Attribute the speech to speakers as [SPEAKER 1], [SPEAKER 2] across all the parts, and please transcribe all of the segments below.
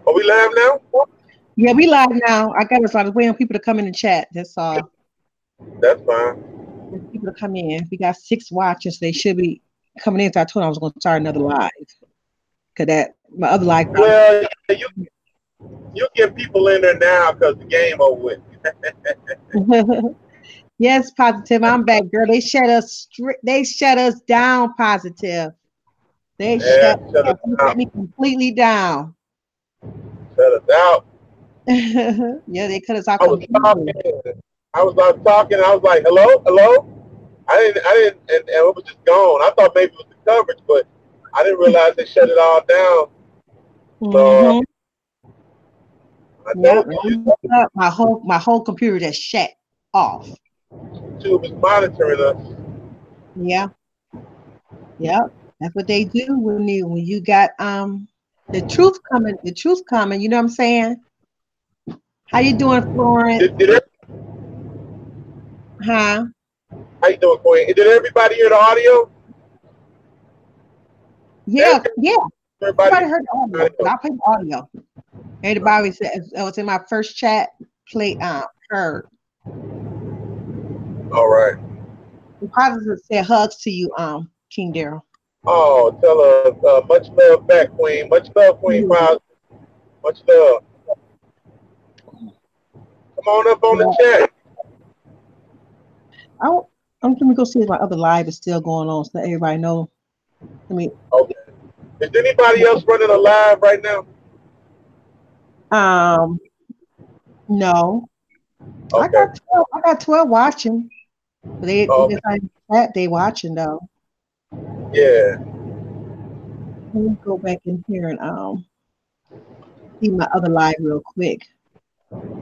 [SPEAKER 1] Are we live now?
[SPEAKER 2] Yeah, we live now. I got us. I was waiting on people to come in the chat. That's all.
[SPEAKER 1] That's fine.
[SPEAKER 2] There's people to come in. We got 6 watchers. They should be coming in. So I told them I was going to start another live. Cause that my other live probably.
[SPEAKER 1] Well, yeah, you get people in there now because the game over with.
[SPEAKER 2] Yes, positive. I'm back, girl. They shut us. They shut us down. Positive. They
[SPEAKER 1] Yeah,
[SPEAKER 2] shut.
[SPEAKER 1] shut
[SPEAKER 2] Yeah,
[SPEAKER 1] us
[SPEAKER 2] they shut
[SPEAKER 1] down.
[SPEAKER 2] me completely down.
[SPEAKER 1] Shut us out.
[SPEAKER 2] Yeah, they cut us out
[SPEAKER 1] I was
[SPEAKER 2] completely.
[SPEAKER 1] talking. I was talking. I was like, "Hello, hello." I didn't, and it was just gone. I thought maybe it was the coverage, but I didn't realize they shut it all down. So
[SPEAKER 2] Mm-hmm.
[SPEAKER 1] I
[SPEAKER 2] Yep.
[SPEAKER 1] told
[SPEAKER 2] And
[SPEAKER 1] you,
[SPEAKER 2] I'm messed up. My whole computer just shut off.
[SPEAKER 1] YouTube is monitoring us.
[SPEAKER 2] Yeah. Yep. That's what they do when you got the truth coming. The truth coming. You know what I'm saying? How you doing, Florence?
[SPEAKER 1] Did
[SPEAKER 2] Huh?
[SPEAKER 1] how you doing, Queen? Did everybody hear the audio?
[SPEAKER 2] Yeah. Yeah. Everybody
[SPEAKER 1] Everybody,
[SPEAKER 2] heard the audio. Cause
[SPEAKER 1] audio.
[SPEAKER 2] I played the audio. Everybody said it was in my first chat. Play heard.
[SPEAKER 1] All right.
[SPEAKER 2] The positive said hugs to you, King Daryl.
[SPEAKER 1] Oh, tell her much love back, Queen. Much love, Queen
[SPEAKER 2] Yeah.
[SPEAKER 1] Paz. Much love. Come on up on the
[SPEAKER 2] Yeah.
[SPEAKER 1] chat.
[SPEAKER 2] I, I'm gonna go see if my other live is still going on, so that everybody know. I mean,
[SPEAKER 1] Okay. Is anybody else running a live right now?
[SPEAKER 2] um, no, I got
[SPEAKER 1] Okay.
[SPEAKER 2] 12. I got 12 watching. But they
[SPEAKER 1] Oh,
[SPEAKER 2] if I chat, they watching though.
[SPEAKER 1] yeah.
[SPEAKER 2] Let me go back in here and see my other live real quick.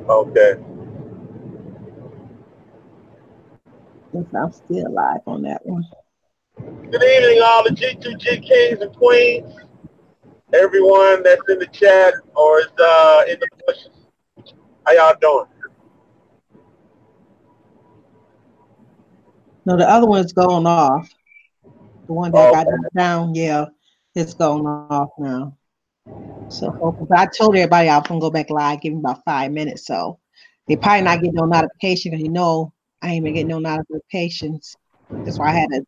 [SPEAKER 1] Okay.
[SPEAKER 2] Since I'm still live on that one.
[SPEAKER 1] Good evening, all the G2G kings and queens. Everyone that's in the chat or is in the bushes. How y'all doing?
[SPEAKER 2] No, the other one's going off. The one that got
[SPEAKER 1] Okay.
[SPEAKER 2] knocked down, yeah, it's going off now. So hopefully, but I told everybody I was gonna go back live, give me about 5 minutes. So they probably not getting no notification because I ain't been getting no notifications. That's why I had to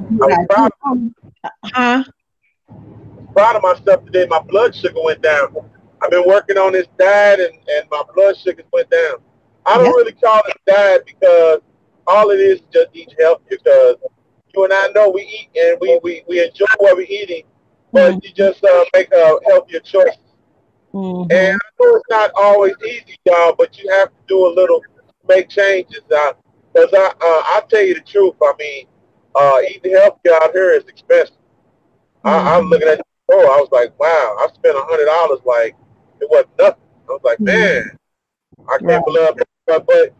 [SPEAKER 2] do
[SPEAKER 1] I
[SPEAKER 2] what
[SPEAKER 1] was
[SPEAKER 2] I
[SPEAKER 1] proud
[SPEAKER 2] do.
[SPEAKER 1] of,
[SPEAKER 2] Huh?
[SPEAKER 1] proud of myself today. My blood sugar went down. I've been working on this diet and my blood sugars went down. I don't
[SPEAKER 2] Yes.
[SPEAKER 1] really call it diet because all it is just eat healthy because you and I know we eat and we enjoy what we're eating, but you
[SPEAKER 2] Mm-hmm.
[SPEAKER 1] just make a healthier choice. And
[SPEAKER 2] Mm-hmm.
[SPEAKER 1] I know it's not always easy, y'all, but you have to do a little, make changes. Because I'll tell you the truth. I mean, eating healthy out here is expensive. I was
[SPEAKER 2] Mm-hmm.
[SPEAKER 1] looking at the store. I was like, wow, I spent $100 like it wasn't nothing. I was like, man,
[SPEAKER 2] Mm-hmm.
[SPEAKER 1] I can't
[SPEAKER 2] Right.
[SPEAKER 1] believe it. But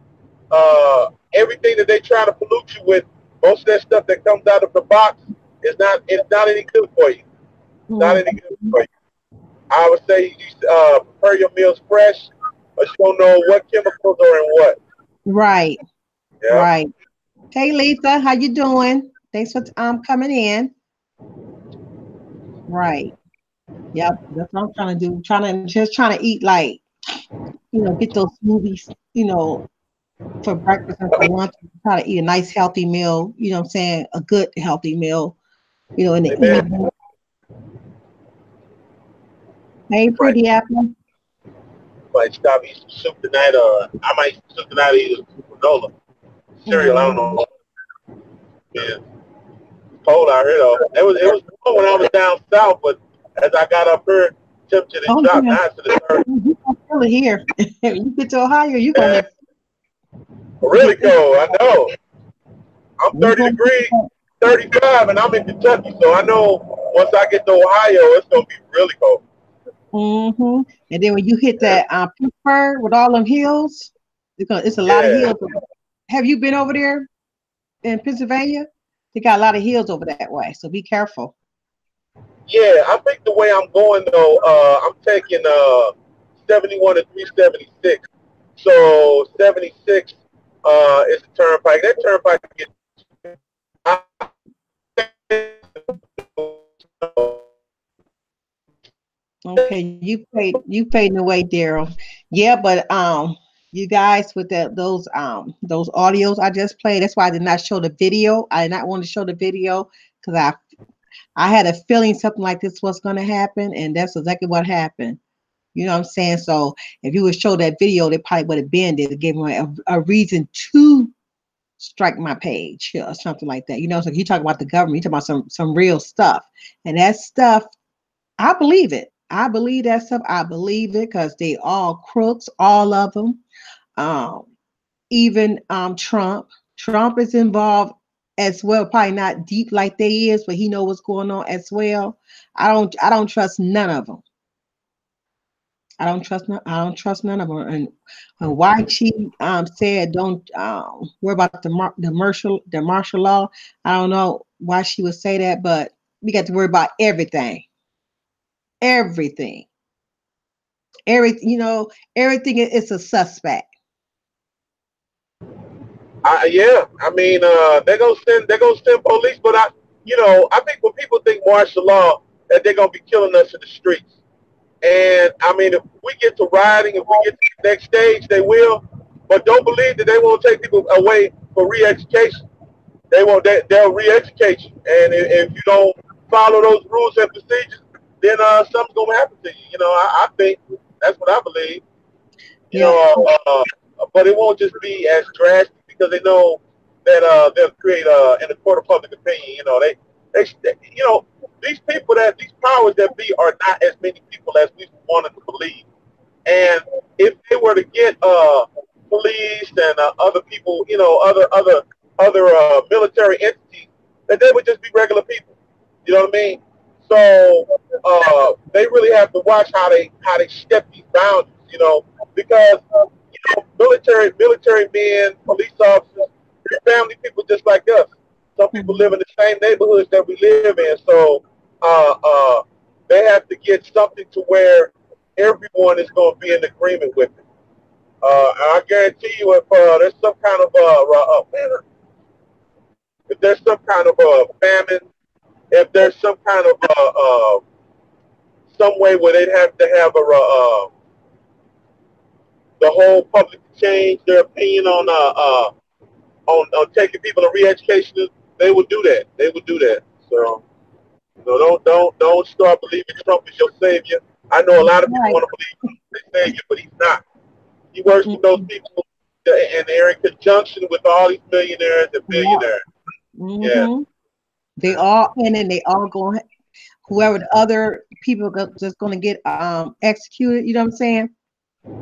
[SPEAKER 1] everything that they try to pollute you with, most of that stuff that comes out of the box is not. It's not any good for you. It's not any good
[SPEAKER 2] Mm-hmm.
[SPEAKER 1] for you. I would say you prepare your meals fresh, but you don't know what chemicals are in what.
[SPEAKER 2] Right.
[SPEAKER 1] Yeah.
[SPEAKER 2] Right. Hey Lisa, how you doing? Thanks for coming in. Right. Yep. That's what I'm trying to do. Trying to eat like, get those smoothies, for breakfast and for lunch. Try to eat a nice healthy meal, you know what I'm saying? A good healthy meal, in the
[SPEAKER 1] Amen.
[SPEAKER 2] evening. Hey
[SPEAKER 1] Might
[SPEAKER 2] pretty apple.
[SPEAKER 1] might stop eating some soup tonight. I might eat some soup tonight or eat some granola cereal. I don't
[SPEAKER 2] Mm,
[SPEAKER 1] know. Yeah. Cold out here though. It was warm when I was down south, but as I got up here, temperature
[SPEAKER 2] oh
[SPEAKER 1] dropped.
[SPEAKER 2] yeah.
[SPEAKER 1] Now it's to the 30.
[SPEAKER 2] You gonna feel it here. You get to Ohio, you're
[SPEAKER 1] Yeah,
[SPEAKER 2] gonna
[SPEAKER 1] really
[SPEAKER 2] get this.
[SPEAKER 1] cold. I know. I'm
[SPEAKER 2] You're
[SPEAKER 1] 30
[SPEAKER 2] gonna get
[SPEAKER 1] degrees,
[SPEAKER 2] that.
[SPEAKER 1] 35, and I'm in Kentucky, so I know once I get to Ohio, it's gonna be really cold.
[SPEAKER 2] Hmm. And then when you hit
[SPEAKER 1] Yeah.
[SPEAKER 2] that Pittsburgh with all them hills, it's a lot of
[SPEAKER 1] Yeah.
[SPEAKER 2] hills. Have you been over there in Pennsylvania? They got a lot of hills over that way, so be careful.
[SPEAKER 1] Yeah, I think the way I'm going though, I'm taking 71 to 376. So 76 is the turnpike. That turnpike gets
[SPEAKER 2] Okay, you fading away, Daryl. Yeah, but you guys with those audios I just played. That's why I did not show the video. I did not want to show the video because I had a feeling something like this was going to happen, and that's exactly what happened. You know what I'm saying? So if you would show that video, they probably would have been there to give me a reason to strike my page or something like that. You know, so you talk about the government, you talk about some real stuff, and that stuff I believe it. I believe that stuff. I believe it because they all crooks, all of them. Um, even Trump. Trump is involved as well. Probably not deep like they is, but he know what's going on as well. I don't trust none of them. I don't trust none of them. And why she said don't worry about the martial law. I don't know why she would say that, but we got to worry about everything. Everything. Everything, everything is a suspect.
[SPEAKER 1] Yeah, I mean, they're gonna send police, but I think when people think martial law, that they're gonna be killing us in the streets. And I mean, if we get to rioting, if we get to the next stage, they will. But don't believe that they won't take people away for re-education. They'll re-educate you, and if you don't follow those rules and procedures, then something's gonna happen to you. I think that's what I believe. you
[SPEAKER 2] Yeah.
[SPEAKER 1] know, uh, but it won't just be as drastic because they know that they'll create in the court of public opinion. These people these powers that be are not as many people as we wanted to believe. And if they were to get police and other people, other military entities, that they would just be regular people. You know what I mean? So they really have to watch how they step these boundaries. Because military men, police officers, they're family people just like us. Some people live
[SPEAKER 2] Mhm.
[SPEAKER 1] in the same neighborhoods that we live in, so uh, uh, they have to get something to where everyone is going to be in agreement with it. I guarantee you, if there's some kind of if there's some kind of famine, if there's some kind of some way where they'd have to have the whole public to change their opinion on taking people to re-education, they would do that. They would do that. So don't start believing Trump is your savior. I know a
[SPEAKER 2] That's
[SPEAKER 1] lot of people
[SPEAKER 2] right.
[SPEAKER 1] want to believe Trump is their savior, but he's not. He works with those
[SPEAKER 2] Mm-mm.
[SPEAKER 1] people, and they're in conjunction with all these millionaires and
[SPEAKER 2] Yeah.
[SPEAKER 1] billionaires. Yeah.
[SPEAKER 2] Hmm. They all and then they all going whoever the other people just going to get executed. You know what I'm saying?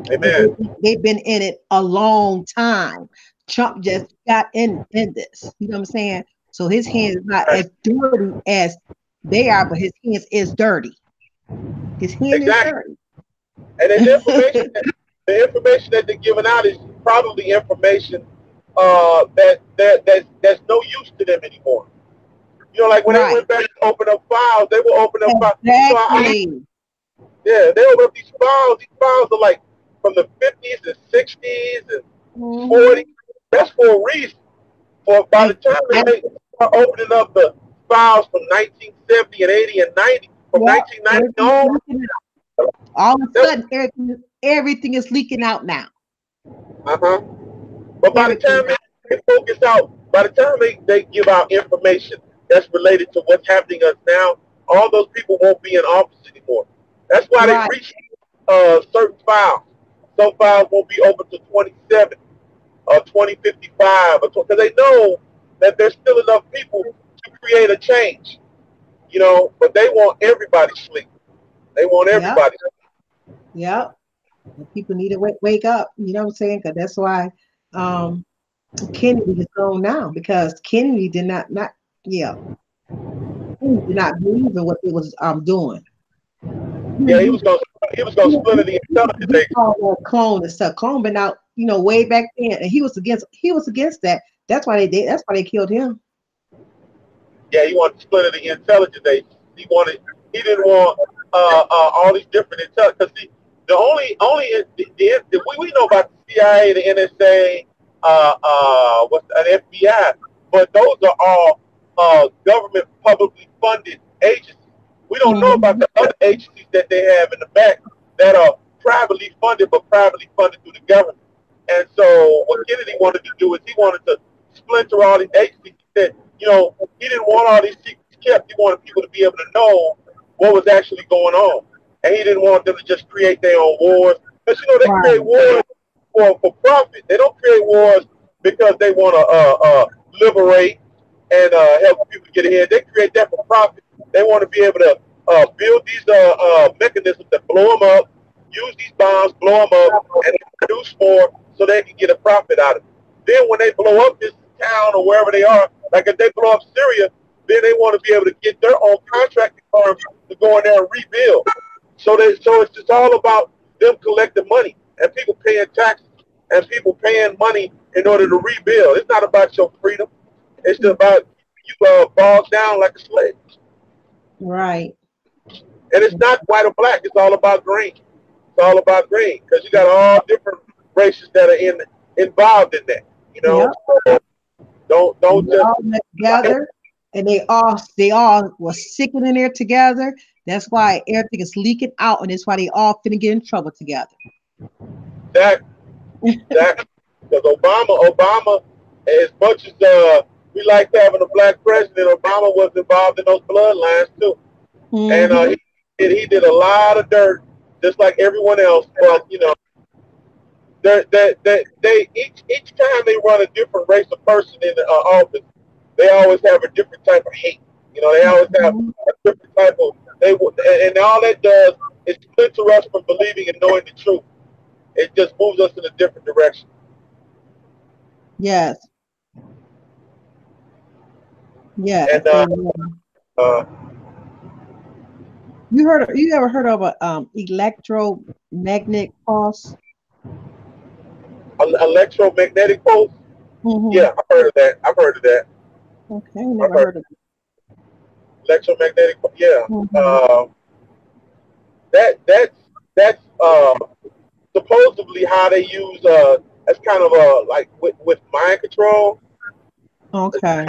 [SPEAKER 2] Because
[SPEAKER 1] Amen.
[SPEAKER 2] they've been in it a long time. Trump just got in this. You know what I'm saying? So his hands is not
[SPEAKER 1] Right.
[SPEAKER 2] as dirty as they are, but his hands is dirty. His hand is
[SPEAKER 1] Exactly.
[SPEAKER 2] dirty.
[SPEAKER 1] And the information that they're giving out is probably information that's no use to them anymore. Like when they
[SPEAKER 2] Right.
[SPEAKER 1] went back to open up files, they will open up files.
[SPEAKER 2] Exactly.
[SPEAKER 1] Yeah, they open up these files. These files are like from the 50s and 60s and 40s.
[SPEAKER 2] Hmm.
[SPEAKER 1] That's for a reason. For by the
[SPEAKER 2] And,
[SPEAKER 1] time
[SPEAKER 2] and
[SPEAKER 1] they start opening up the files from 1970 and 80 and 90, from
[SPEAKER 2] yeah,
[SPEAKER 1] 1990
[SPEAKER 2] everything is
[SPEAKER 1] on,
[SPEAKER 2] leaking out. All of a
[SPEAKER 1] that,
[SPEAKER 2] sudden, everything is leaking out now.
[SPEAKER 1] uh-huh. But by the
[SPEAKER 2] Everything.
[SPEAKER 1] time they focus out, by the time they give out information that's related to what's happening us now, all those people won't be in office anymore. That's why they
[SPEAKER 2] Right.
[SPEAKER 1] reach certain files. Some files won't be open to 27 or 2055 because they know that there's still enough people to create a change. But they want everybody sleep. They want
[SPEAKER 2] Yep.
[SPEAKER 1] everybody.
[SPEAKER 2] Yep. And people need to wake up. You know what I'm saying? Because that's why um, Kennedy is gone now because Kennedy yeah, Kennedy did not believe in what they was doing.
[SPEAKER 1] Yeah, he was gonna splinter the
[SPEAKER 2] He was
[SPEAKER 1] intelligence
[SPEAKER 2] against
[SPEAKER 1] agency.
[SPEAKER 2] all that clone and stuff. Clone been out, way back then, and he was against that. That's why they did. That's why they killed him.
[SPEAKER 1] Yeah, he wanted to splinter the intelligence agency. He didn't want all these different intelligence. Because the only we know about the CIA, the NSA, what's an FBI, but those are all government publicly funded agencies. We don't know about
[SPEAKER 2] Mm-hmm.
[SPEAKER 1] the other agencies that they have in the back that are privately funded, but privately funded through the government. And so what Kennedy wanted to do is he wanted to splinter all these agencies. He said, he didn't want all these secrets kept. He wanted people to be able to know what was actually going on. And he didn't want them to just create their own wars. Because, they create
[SPEAKER 2] Right.
[SPEAKER 1] wars for profit. They don't create wars because they want to liberate and help people get ahead. They create that for profit. They want to be able to build these mechanisms that blow them up, use these bombs, blow them up, and produce more so they can get a profit out of it. Then when they blow up this town or wherever they are, like if they blow up Syria, then they want to be able to get their own contracting firms to go in there and rebuild. So it's just all about them collecting money and people paying taxes and people paying money in order to rebuild. It's not about your freedom. It's just about you bogged down like a slave.
[SPEAKER 2] Right.
[SPEAKER 1] And it's not white or black. It's all about green. It's all about green because you got all different races that are involved in that.
[SPEAKER 2] Yep.
[SPEAKER 1] So
[SPEAKER 2] And
[SPEAKER 1] don't
[SPEAKER 2] they
[SPEAKER 1] just
[SPEAKER 2] all met together, and they all was sicking in there together. That's why everything is leaking out, and that's why they all finna get in trouble together.
[SPEAKER 1] that that because Obama, as much as we liked having a black president, Obama was involved in those bloodlines too, and
[SPEAKER 2] Mm-hmm.
[SPEAKER 1] he did a lot of dirt, just like everyone else. But they each time they run a different race of person in the office, they always have a different type of hate. They always have
[SPEAKER 2] Hmm.
[SPEAKER 1] a different type of and all that does is splinter us from believing and knowing the truth. It just moves us in a different direction.
[SPEAKER 2] Yes. Yes.
[SPEAKER 1] And
[SPEAKER 2] Amen.
[SPEAKER 1] uh,
[SPEAKER 2] You ever heard of a electromagnetic pulse?
[SPEAKER 1] electromagnetic pulse.
[SPEAKER 2] Mm-hmm.
[SPEAKER 1] Yeah, I've heard of that. I've heard of that.
[SPEAKER 2] Okay,
[SPEAKER 1] I've
[SPEAKER 2] never
[SPEAKER 1] heard
[SPEAKER 2] heard of
[SPEAKER 1] electromagnetic. Yeah,
[SPEAKER 2] it. Mm-hmm.
[SPEAKER 1] that's supposedly how they use that's kind of like with mind control. It's
[SPEAKER 2] Okay.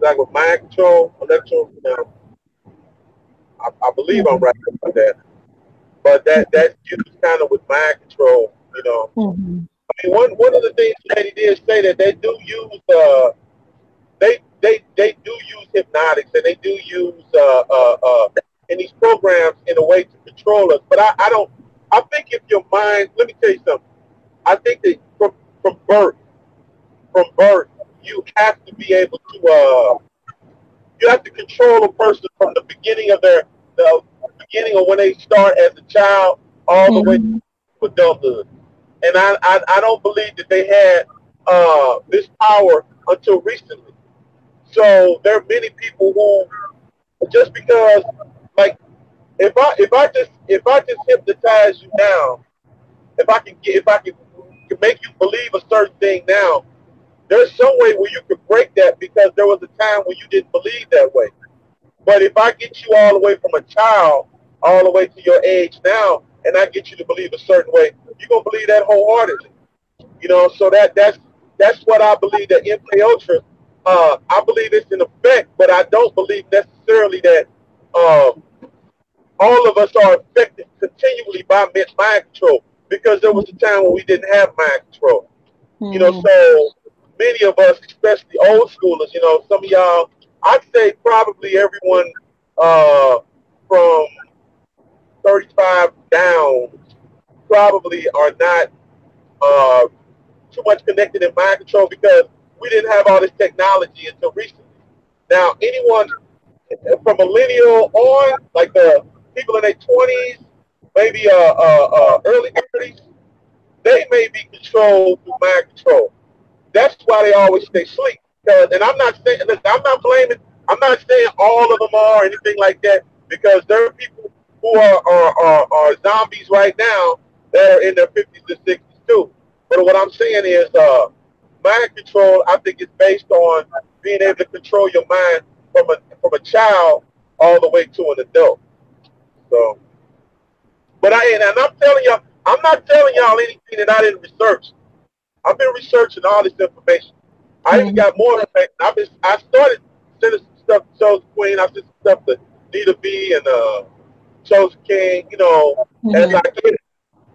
[SPEAKER 1] like with mind control, electro. I believe I'm right about that. But that's used kind of with mind control.
[SPEAKER 2] Mm-hmm.
[SPEAKER 1] I mean, one of the things that he did say that they do use they do use hypnotics and they do use in these programs in a way to control us. But I don't. I think if your mind, let me tell you something. I think that from birth, from birth, you have to be able to you have to control a person from the beginning of the beginning of when they start as a child all the way
[SPEAKER 2] Mm-hmm.
[SPEAKER 1] to adulthood. And I don't believe that they had this power until recently. So there are many people who just because like if I just hypnotize you now, if I can make you believe a certain thing now, there's some way where you could break that because there was a time when you didn't believe that way. But if I get you all the way from a child all the way to your age now, and I get you to believe a certain way, you're gonna believe that wholeheartedly. So that's what I believe that MK Ultra. I believe it's in effect, but I don't believe necessarily that um, all of us are affected continually by mind control because there was a time when we didn't have mind control.
[SPEAKER 2] Mm-hmm.
[SPEAKER 1] So many of us, especially old schoolers, some of y'all, I'd say probably everyone from 35 down probably are not uh, too much connected in mind control because we didn't have all this technology until recently. Now, anyone from millennial on, like the people in their 20s, maybe early 30s, they may be controlled through mind control. That's why they always stay asleep. Because, and I'm not saying, listen, I'm not blaming, I'm not saying all of them are or anything like that, because there are people who are zombies right now that are in their 50s and 60s too. But what I'm saying is, mind control, I think, is based on being able to control your mind from a child all the way to an adult. So, but and I'm telling y'all, I'm not telling y'all anything that I didn't research. I've been researching all this information. I even got
[SPEAKER 2] Mm-hmm.
[SPEAKER 1] more information. I started sending some stuff to Chosen Queen. I sent some stuff to Nita B and Chosen King, as
[SPEAKER 2] Mm-hmm.
[SPEAKER 1] I get it.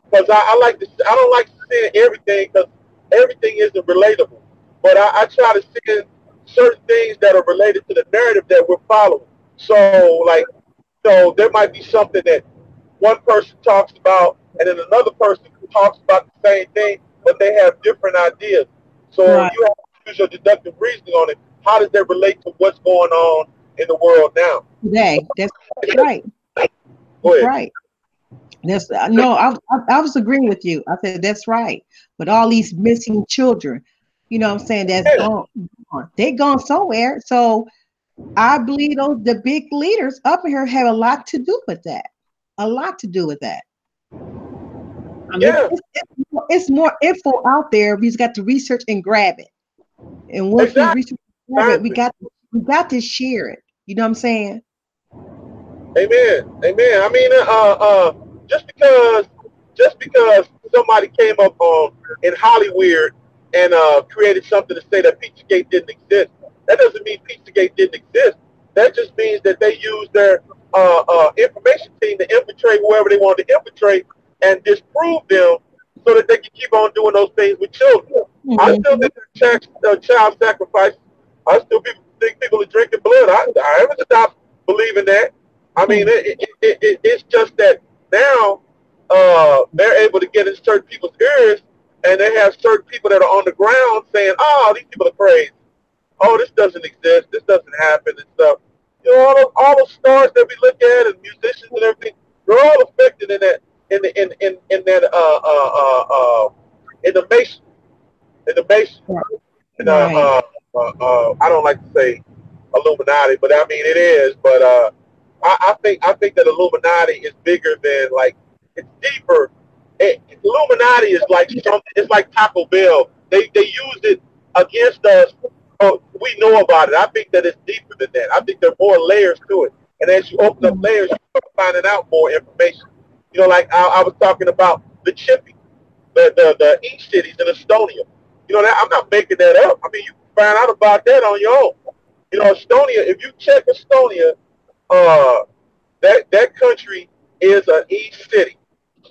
[SPEAKER 1] Because I like to, I don't like to send everything because everything isn't relatable. But I try to send certain things that are related to the narrative that we're following. So, like, there might be something that one person talks about and then another person talks about the same thing, but they have different ideas. So
[SPEAKER 2] Right.
[SPEAKER 1] you have to use your deductive reasoning on it. How does that relate to what's going on in the world now?
[SPEAKER 2] Today. That's right.
[SPEAKER 1] Go
[SPEAKER 2] That's
[SPEAKER 1] ahead.
[SPEAKER 2] right. That's no, I was agreeing with you. I said that's right. But all these missing children, you know what I'm saying, that's
[SPEAKER 1] Yeah,
[SPEAKER 2] gone. They gone somewhere. So I believe those the big leaders up here have a lot to do with that. A lot to do with that. I mean,
[SPEAKER 1] yeah,
[SPEAKER 2] it's more info out there. We just got to research and grab it. And once we
[SPEAKER 1] exactly.
[SPEAKER 2] research and grab it,
[SPEAKER 1] Exactly.
[SPEAKER 2] we got to share it. You know what I'm saying?
[SPEAKER 1] Amen. Amen. I mean, just because just because somebody came up on in Hollywood and created something to say that Pizzagate didn't exist, that doesn't mean Pizzagate didn't exist. That just means that they used their information team to infiltrate whoever they wanted to infiltrate and disprove them so that they can keep on doing those things with children. I still
[SPEAKER 2] Hmm.
[SPEAKER 1] think child sacrifice. I still think people are drinking blood. I haven't stopped believing that. I mean, it's just that now they're able to get in certain people's ears, and they have certain people that are on the ground saying, "Oh, these people are crazy. Oh, this doesn't exist. This doesn't happen and stuff." All those stars that we look at and musicians and everything, they're all affected in that in that in the mason in the mason. And
[SPEAKER 2] Right.
[SPEAKER 1] I don't like to say Illuminati, but I mean it is. But I think that Illuminati is bigger than like it's deeper. Illuminati is like something. It's like Taco Bell. They use it against us. We know about it. I think that it's deeper than that. I think there are more layers to it. And as you open up
[SPEAKER 2] Mhm.
[SPEAKER 1] layers, you start finding out more information. Like I was talking about the Chippy, the East cities in Estonia. I'm not making that up. I mean, you can find out about that on your own. Estonia. If you check Estonia, uh, that country is an East city,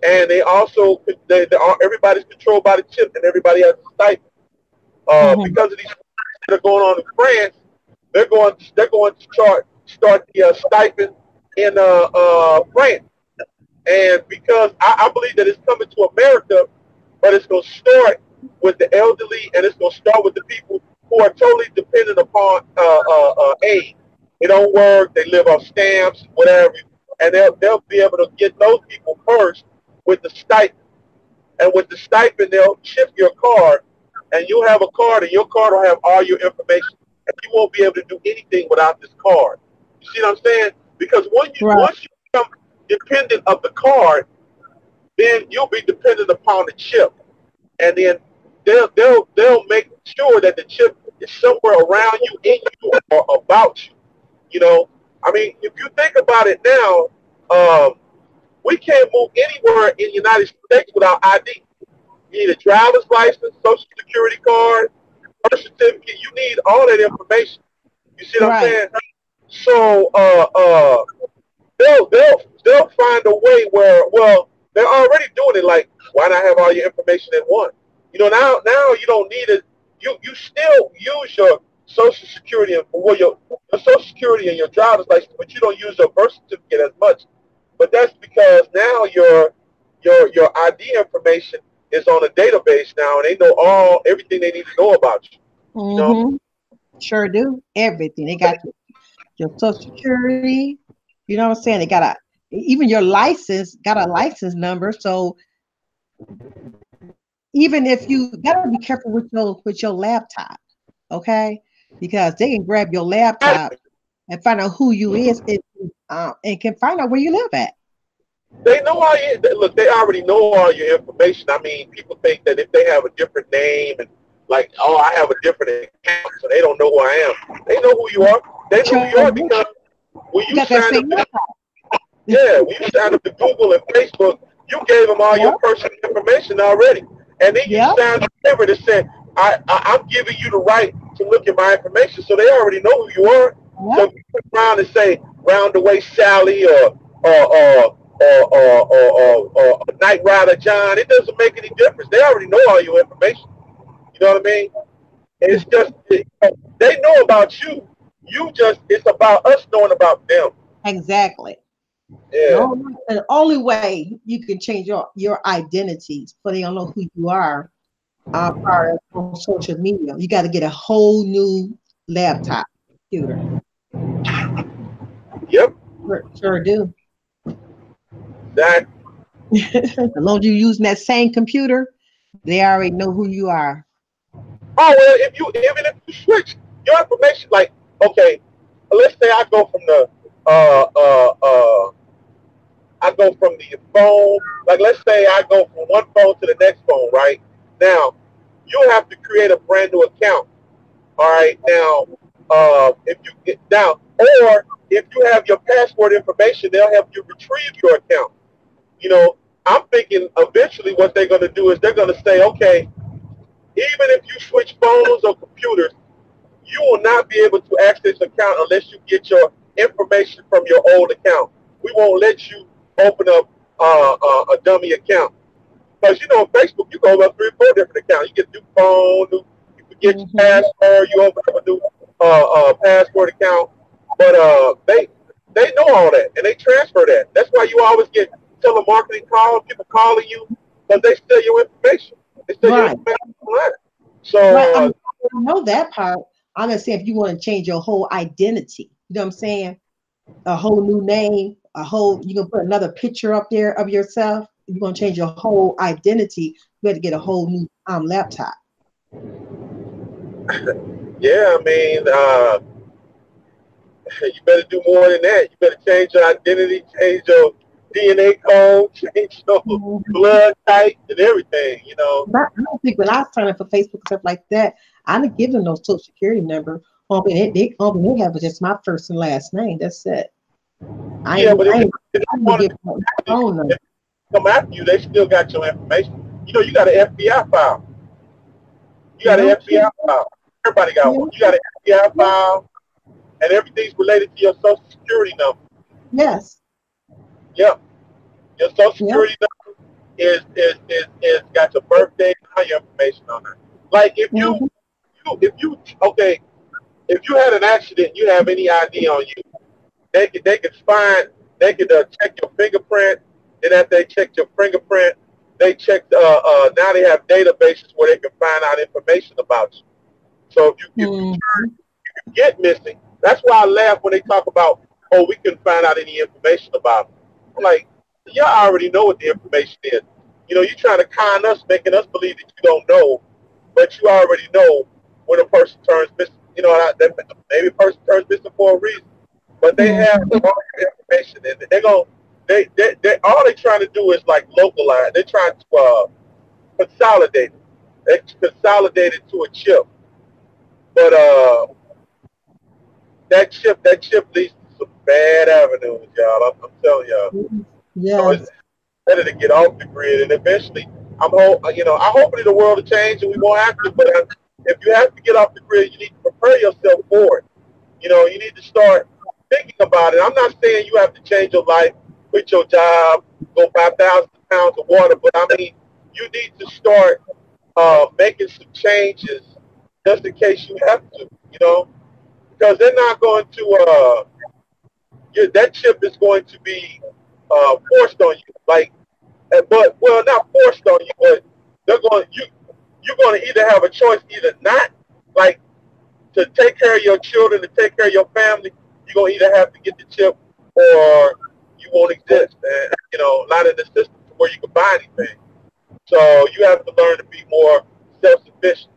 [SPEAKER 1] and they also they are, everybody's controlled by the chip, and everybody has a stipend.
[SPEAKER 2] Mhm.
[SPEAKER 1] Because of these that are going on in France, they're going to start the stipend in France. And because I believe that it's coming to America, but it's going to start with the elderly and it's going to start with the people who are totally dependent upon aid. They don't work, they live off stamps, whatever, and they'll be able to get those people first with the stipend. And with the stipend, they'll chip your card, and you'll have a card, and your card will have all your information, and you won't be able to do anything without this card. You see what I'm saying? Because
[SPEAKER 2] Right.
[SPEAKER 1] once you become dependent of the card, then you'll be dependent upon the chip, and then they'll make sure that the chip is somewhere around you, in you, or about you. You know, I mean, if you think about it now, we can't move anywhere in the United States without ID. You need a driver's license, social security card, birth certificate. You need all that information. You see what I'm
[SPEAKER 2] Right.
[SPEAKER 1] saying? So they'll find a way where, well, they're already doing it. Like, why not have all your information in one? Now you don't need it. You still use your social security and well your social security and your driver's license, but you don't use your birth certificate as much. But that's because now your ID information is on a database now, and they know everything they need to know about you. You know,
[SPEAKER 2] Mm-hmm. Sure do. Everything. They got your social security. You know what I'm saying? They got even your license got a license number. So even if you gotta be careful with your laptop, okay? Because they can grab your laptop and find out who you is and can find out where you live at.
[SPEAKER 1] they know all you look. They already know all your information. I mean, people think that if they have a different name and like, oh, I have a different account, so they don't know who I am. They know who you are. They know who
[SPEAKER 2] Sure
[SPEAKER 1] you are
[SPEAKER 2] do.
[SPEAKER 1] because when
[SPEAKER 2] You
[SPEAKER 1] you
[SPEAKER 2] got that
[SPEAKER 1] signed up
[SPEAKER 2] same
[SPEAKER 1] to
[SPEAKER 2] laptop.
[SPEAKER 1] when you signed up to Google and Facebook, you gave them all your
[SPEAKER 2] Yep.
[SPEAKER 1] personal information already, and then you
[SPEAKER 2] Yep.
[SPEAKER 1] signed a paper that said, I'm giving you the right to look at my information, so they already know who you are. So
[SPEAKER 2] Yep.
[SPEAKER 1] if you turn around and say, Roundaway Sally or Night Rider John. It doesn't make any difference. They already know all your information. You know what I mean? And it's just they know about you. You just it's about us knowing about them.
[SPEAKER 2] Exactly.
[SPEAKER 1] Yeah.
[SPEAKER 2] The only way you can change your identities, so they don't know who you are on social media. You got to get a whole new laptop, computer.
[SPEAKER 1] Yep.
[SPEAKER 2] Sure do.
[SPEAKER 1] That.
[SPEAKER 2] As long as you're using that same computer, they already know who you are.
[SPEAKER 1] Oh well, if you even if you switch your information, like okay, let's say uh uh uh I go from the phone, like let's say I go from one phone to the next phone, right? Now you have to create a brand new account. All right. Now, if you get down, or if you have your password information, they'll help you retrieve your account. You know, I'm thinking eventually what they're going to do is they're going to say, okay, even if you switch phones or computers, you will not be able to access the account unless you get your information from your old account. We won't let you open up a dummy account. Because you know, on Facebook, you go up 3 or 4 different accounts. You get a new phone, you forget your
[SPEAKER 2] Hmm.
[SPEAKER 1] password, you open up a new password account. But they know all that and they transfer that. That's why you always get telemarketing calls, people calling you because they steal your information. They steal your
[SPEAKER 2] Right.
[SPEAKER 1] information online.
[SPEAKER 2] Right.
[SPEAKER 1] So
[SPEAKER 2] I know that part. I'm just saying if you want to change your whole identity, you know what I'm saying? A whole new name, you can put another picture up there of yourself. You're gonna change your whole identity. You have to get a whole new laptop.
[SPEAKER 1] yeah, I mean, you better do more than that. You better change your identity, change your DNA code, change your
[SPEAKER 2] Mhm.
[SPEAKER 1] blood type, and everything. You know.
[SPEAKER 2] But I don't think when I was signing for Facebook and stuff like that, I didn't give them no social security number. All they have is just my first and last name. That's it. I
[SPEAKER 1] Yeah,
[SPEAKER 2] ain't,
[SPEAKER 1] but
[SPEAKER 2] I ain't,
[SPEAKER 1] if
[SPEAKER 2] I
[SPEAKER 1] they
[SPEAKER 2] didn't
[SPEAKER 1] want
[SPEAKER 2] give
[SPEAKER 1] to
[SPEAKER 2] them my
[SPEAKER 1] if
[SPEAKER 2] phone number.
[SPEAKER 1] they come after you, they still got your information. You know, you got an FBI file. You got an
[SPEAKER 2] No
[SPEAKER 1] FBI
[SPEAKER 2] kidding.
[SPEAKER 1] file. Everybody got
[SPEAKER 2] Yeah.
[SPEAKER 1] one. You got an FBI file, and everything's related to your social security number.
[SPEAKER 2] Yes.
[SPEAKER 1] Yep, your social
[SPEAKER 2] Yep.
[SPEAKER 1] security number is got your birthday and all your information on it. Like
[SPEAKER 2] Hmm.
[SPEAKER 1] if you okay, if you had an accident, you have any ID on you, they could find they could check your fingerprint. And after they check your fingerprint, they check now they have databases where they can find out information about you. So if you
[SPEAKER 2] Hmm.
[SPEAKER 1] get missing, that's why I laugh when they talk about, oh, we couldn't find out any information about them. I'm like, y'all already know what the information is. You know, you're trying to con us, making us believe that you don't know, but you already know when a person turns missing. You know, maybe a person turns missing for a reason, but they have
[SPEAKER 2] Hmm.
[SPEAKER 1] all your information, and they're going. They all they're trying to do is like localize. They're trying to consolidate it. They consolidate it to a chip, but that chip leads to some bad avenues, y'all. I'm telling y'all. So it's
[SPEAKER 2] Yes.
[SPEAKER 1] better to get off the grid, and eventually, I hopefully the world will change and we won't have to. But if you have to get off the grid, you need to prepare yourself for it. You know, you need to start thinking about it. I'm not saying you have to change your life, quit your job, go buy thousands of pounds of water, but I mean, you need to start making some changes just in case you have to. You know, because they're not going to that chip is going to be forced on you. Like, but well, not forced on you, but they're going you're going to either have a choice, either not like to take care of your children, to take care of your family. You're going to either have to get the chip or you won't exist. And not in the system to where you can buy anything. So you have to learn to be more self-sufficient.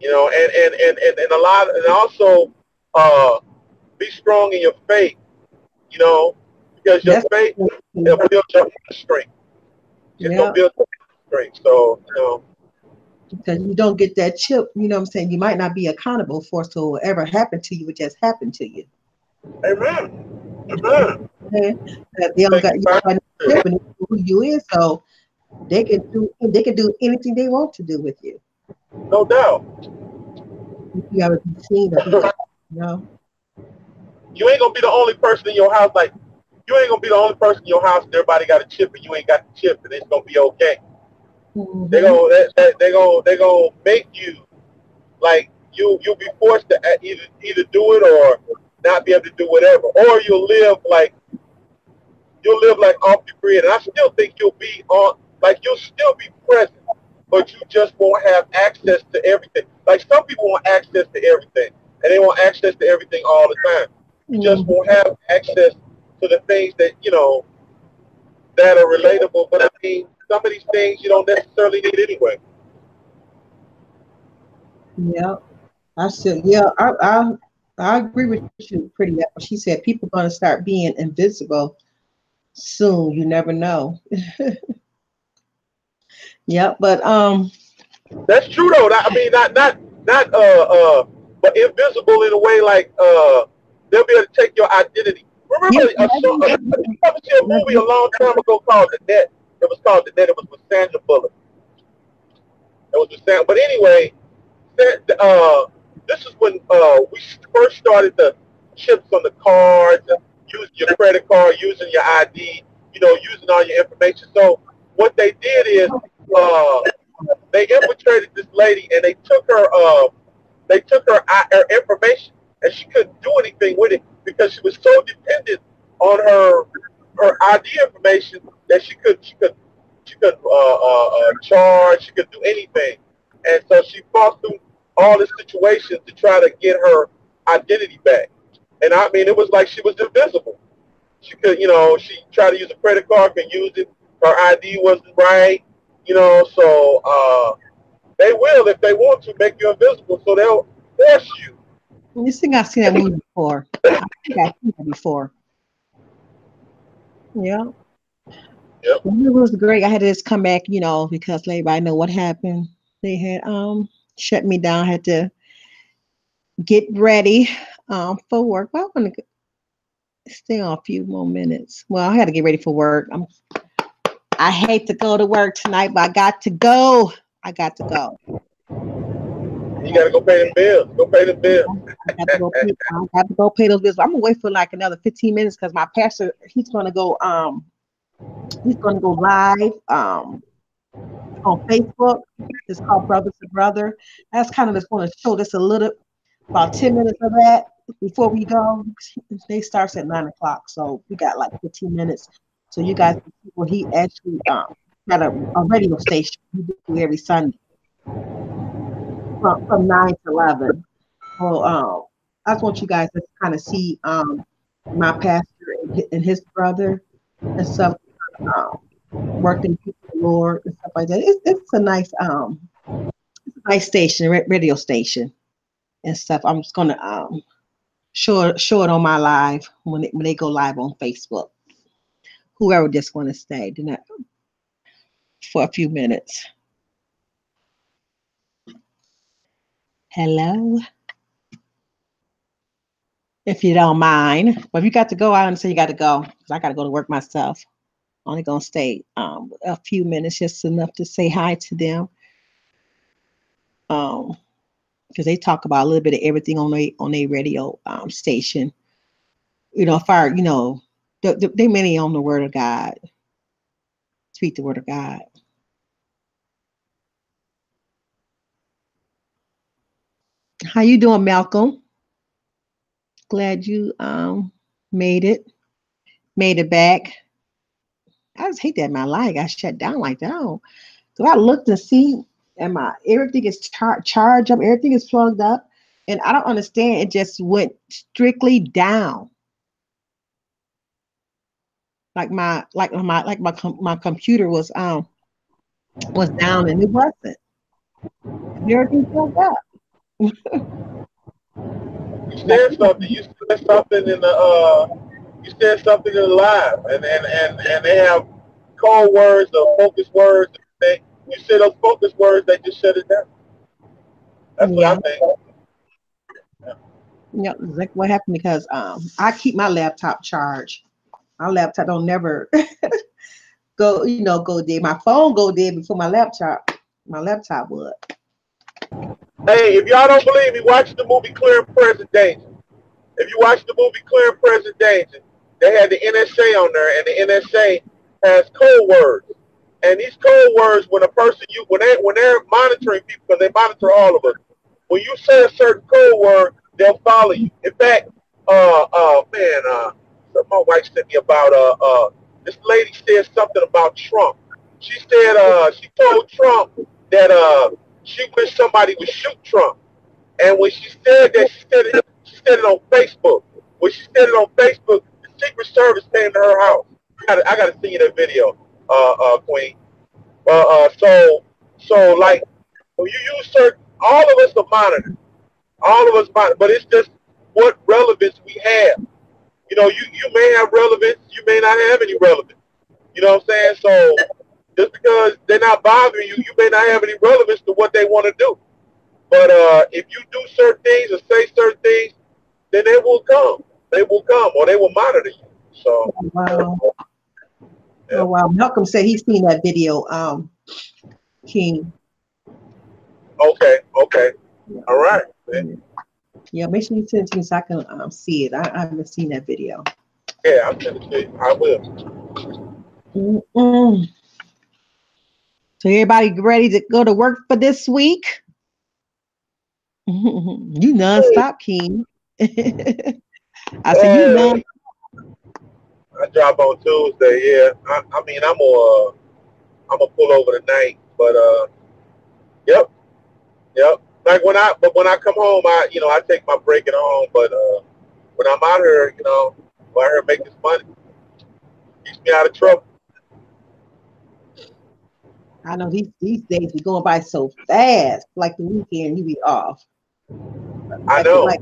[SPEAKER 1] And a lot, and also uh, be strong in your faith, you know, because your
[SPEAKER 2] That's
[SPEAKER 1] faith will build your strength. It's gonna
[SPEAKER 2] yeah.
[SPEAKER 1] build your strength. So,
[SPEAKER 2] Because you don't get that chip, you know what I'm saying? You might not be accountable for so whatever happened to you would just happen to you.
[SPEAKER 1] amen. Amen.
[SPEAKER 2] Okay? That they don't
[SPEAKER 1] Thank
[SPEAKER 2] got
[SPEAKER 1] you,
[SPEAKER 2] you got no chip
[SPEAKER 1] Pastor.
[SPEAKER 2] and they know who you is, so they can do anything they want to do with you.
[SPEAKER 1] No doubt.
[SPEAKER 2] If you ever be seen or be caught, you know.
[SPEAKER 1] You ain't gonna be the only person in your house. Like you ain't gonna be the only person in your house. And everybody got a chip, and you ain't got the chip, and it's gonna be okay. They
[SPEAKER 2] Mm-hmm.
[SPEAKER 1] gonna they gonna make you like you'll be forced to either do it or not be able to do whatever, or you'll live like off the grid. And I still think you'll be on like you'll still be present, but you just won't have access to everything. Like some people want access to everything, and they want access to everything all the time. You just
[SPEAKER 2] Mm-hmm.
[SPEAKER 1] won't have access to the things that that are relatable. But I mean, some of these things you don't necessarily need anyway.
[SPEAKER 2] Yeah. I said, yeah, I agree with you pretty much. She said people gonna start being invisible soon. You never know. Yeah, but
[SPEAKER 1] That's true though. I mean, not but invisible in a way like they'll be able to take your identity.
[SPEAKER 2] yeah,
[SPEAKER 1] Remember a show? Did you ever see a movie a
[SPEAKER 2] maybe.
[SPEAKER 1] long time ago called The Net? It was called The Net. It was with Sandra Bullock. It was with Sandra. But anyway, this is when we first started the chips on the cards and using your credit card, using your ID, using all your information. So what they did is uh, they infiltrated this lady and they took her information and she couldn't do anything with it because she was so dependent on her ID information that she could charge, she could do anything, and so she fought through all the situations to try to get her identity back. And I mean, it was like she was invisible. She could, she tried to use a credit card, could use it. Her ID wasn't right, so they will, if they want to, make you invisible, so they'll force you.
[SPEAKER 2] You think I've seen that movie before. I think I've seen that before. Yeah.
[SPEAKER 1] Yep.
[SPEAKER 2] Well, it was great. I had to just come back, because let everybody know what happened. They had shut me down. I had to get ready for work. Well, I'm gonna stay on a few more minutes. Well, I had to get ready for work. I hate to go to work tonight, but I got to go. I got to go. I
[SPEAKER 1] You
[SPEAKER 2] got
[SPEAKER 1] got to go pay them bills. Go pay them bills.
[SPEAKER 2] I got to go pay. I got to go pay those bills. I'm gonna wait for like another 15 minutes because my pastor he's gonna go live on Facebook. It's called Brother to Brother. That's kind of just going to show just a little about 10 minutes of that before we go. They starts at 9 o'clock, so we got like 15 minutes. So you guys can see what he actually got a radio station he do every Sunday from 9 to 11. Well, I just want you guys to kind of see my pastor and his brother and stuff working with the Lord and stuff like that. It's a nice station, radio station and stuff. I'm just gonna show it on my live when they go live on Facebook. Whoever just want to stay, do not for a few minutes. Hello, if you don't mind. But if you got to go, I understand you got to go. 'Cause I got to go to work myself. Only gonna stay a few minutes, just enough to say hi to them. Um, because they talk about a little bit of everything on their radio station. Far they mainly on the Word of God, speak the Word of God. How you doing, Malcolm? Glad you made it back. I just hate that my light got shut down like that. So I looked to see, and my everything is charged up, everything is plugged up, and I don't understand. It just went strictly down, my computer was down, and it wasn't. Everything plugged up.
[SPEAKER 1] You
[SPEAKER 2] Like,
[SPEAKER 1] said something. You said something in the live, and they have code words or focus words. You said those focus words, they just shut it down. That's what I
[SPEAKER 2] yeah,
[SPEAKER 1] think.
[SPEAKER 2] yeah, exactly what happened because I keep my laptop charged. My laptop don't never go dead. My phone go dead before my laptop. My laptop would.
[SPEAKER 1] Hey, if y'all don't believe me, watch the movie Clear and Present Danger. If you watch the movie Clear and Present Danger, they had the NSA on there, and the NSA has code words. And these code words, when a person when they're monitoring people, because they monitor all of us, when you say a certain code word, they'll follow you. In fact, man, so my wife sent me about this lady said something about Trump. She said she told Trump that she wished somebody would shoot Trump. And when she said that, she said it on Facebook. When she said it on Facebook, the Secret Service came to her house. I got to see you that video, Queen. So like when you use certain, all of us are monitored. All of us monitor, but it's just what relevance we have. You may have relevance, you may not have any relevance. You know what I'm saying? So just because they're not bothering you, you may not have any relevance to what they want to do. But if you do certain things or say certain things, then they will come. They will come, or they will monitor you. So,
[SPEAKER 2] Wow.
[SPEAKER 1] yeah.
[SPEAKER 2] Oh wow. Malcolm said he's seen that video, King.
[SPEAKER 1] Okay, okay, all right.
[SPEAKER 2] Yeah, make sure you send it to me so I can see it. I haven't seen that video.
[SPEAKER 1] Yeah, I'm gonna say I will.
[SPEAKER 2] Mm-mm. So everybody ready to go to work for this week? You non-stop, King. I said you
[SPEAKER 1] Uh,
[SPEAKER 2] non.
[SPEAKER 1] I drop on Tuesday. Yeah, I mean I'm gonna pull over tonight, but yep, yep. Like when I come home, I take my break at home. But when I'm out here, go out here and make this money, keeps me out of trouble.
[SPEAKER 2] I know these days be going by so fast. Like the weekend, you be off.
[SPEAKER 1] I
[SPEAKER 2] Like it
[SPEAKER 1] know.
[SPEAKER 2] like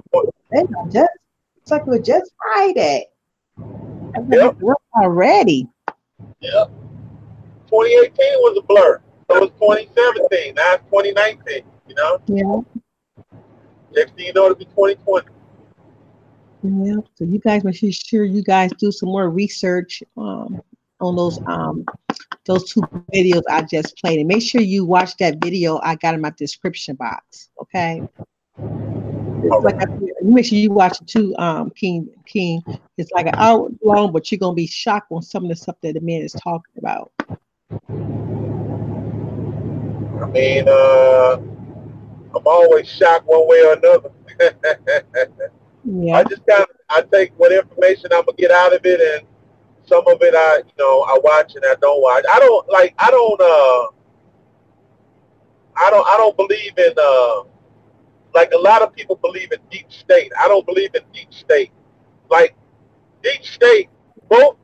[SPEAKER 2] they not just it's like it was just Friday. I'm gonna have
[SPEAKER 1] Yep,
[SPEAKER 2] to work already.
[SPEAKER 1] yep. 2018 was a blur. So it was 2017. Now it's 2019.
[SPEAKER 2] Yeah.
[SPEAKER 1] Next thing you know, it'll be 2020.
[SPEAKER 2] Yeah. So you guys make sure you guys do some more research on those two videos I just played. And make sure you watch that video I got in my description box. Okay. It's
[SPEAKER 1] All
[SPEAKER 2] like
[SPEAKER 1] right.
[SPEAKER 2] you make sure you watch it too, King. It's like an hour long, but you're gonna be shocked on some of the stuff that the man is talking about.
[SPEAKER 1] I mean, I'm always shocked one way or another.
[SPEAKER 2] Yeah.
[SPEAKER 1] I take what information I'm gonna get out of it, and some of it I watch and I don't watch. I don't believe in like a lot of people believe in deep state. I don't believe in deep state. Like deep state, both